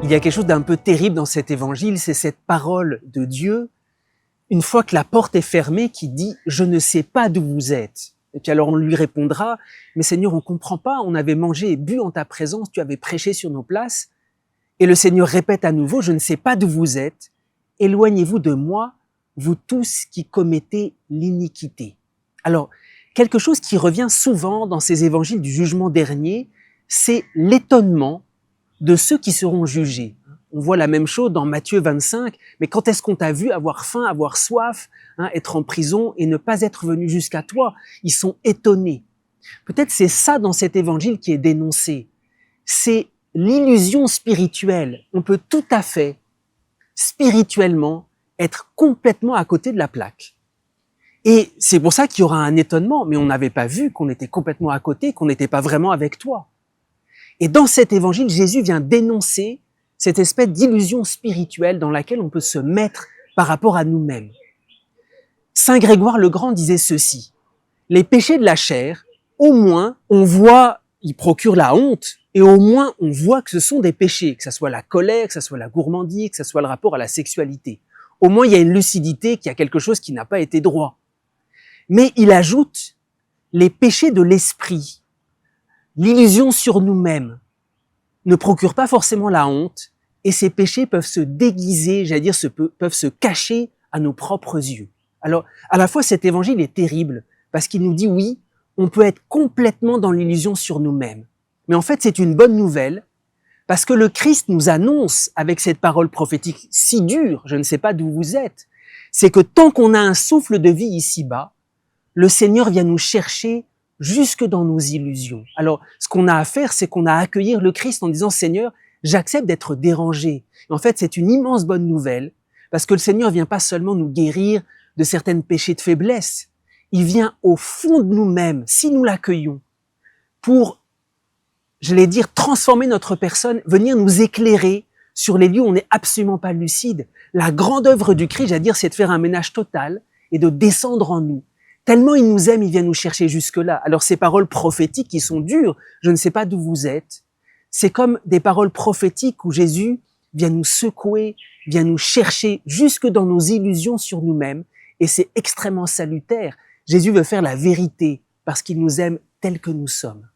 Il y a quelque chose d'un peu terrible dans cet évangile, c'est cette parole de Dieu, une fois que la porte est fermée, qui dit « Je ne sais pas d'où vous êtes ». Et puis alors on lui répondra « Mais Seigneur, on comprend pas, on avait mangé et bu en ta présence, tu avais prêché sur nos places. » Et le Seigneur répète à nouveau « Je ne sais pas d'où vous êtes, éloignez-vous de moi, vous tous qui commettez l'iniquité. » Alors, quelque chose qui revient souvent dans ces évangiles du jugement dernier, c'est l'étonnement de ceux qui seront jugés. On voit la même chose dans Matthieu 25, mais quand est-ce qu'on t'a vu avoir faim, avoir soif, être en prison et ne pas être venu jusqu'à toi? Ils sont étonnés. Peut-être c'est ça dans cet évangile qui est dénoncé. C'est l'illusion spirituelle. On peut tout à fait, spirituellement, être complètement à côté de la plaque. Et c'est pour ça qu'il y aura un étonnement, mais on n'avait pas vu qu'on était complètement à côté, qu'on n'était pas vraiment avec toi. Et dans cet évangile, Jésus vient dénoncer cette espèce d'illusion spirituelle dans laquelle on peut se mettre par rapport à nous-mêmes. Saint Grégoire le Grand disait ceci: les péchés de la chair, au moins, on voit, ils procurent la honte, et au moins, on voit que ce sont des péchés, que ce soit la colère, que ce soit la gourmandise, que ce soit le rapport à la sexualité. Au moins, il y a une lucidité, qu'il y a quelque chose qui n'a pas été droit. Mais il ajoute les péchés de l'esprit, l'illusion sur nous-mêmes, ne procurent pas forcément la honte, et ces péchés peuvent se déguiser, j'allais dire, peuvent se cacher à nos propres yeux. Alors, à la fois, cet évangile est terrible, parce qu'il nous dit, oui, on peut être complètement dans l'illusion sur nous-mêmes. Mais en fait, c'est une bonne nouvelle, parce que le Christ nous annonce, avec cette parole prophétique si dure, je ne sais pas d'où vous êtes, c'est que tant qu'on a un souffle de vie ici-bas, le Seigneur vient nous chercher jusque dans nos illusions. Alors, ce qu'on a à faire, c'est qu'on a à accueillir le Christ en disant « Seigneur, j'accepte d'être dérangé ». Et en fait, c'est une immense bonne nouvelle, parce que le Seigneur vient pas seulement nous guérir de certains péchés de faiblesse, il vient au fond de nous-mêmes, si nous l'accueillons, pour, j'allais dire, transformer notre personne, venir nous éclairer sur les lieux où on n'est absolument pas lucide. La grande œuvre du Christ, j'allais dire, c'est de faire un ménage total et de descendre en nous. Tellement il nous aime, il vient nous chercher jusque-là. Alors ces paroles prophétiques qui sont dures, je ne sais pas d'où vous êtes, c'est comme des paroles prophétiques où Jésus vient nous secouer, vient nous chercher jusque dans nos illusions sur nous-mêmes, et c'est extrêmement salutaire. Jésus veut faire la vérité parce qu'il nous aime tels que nous sommes.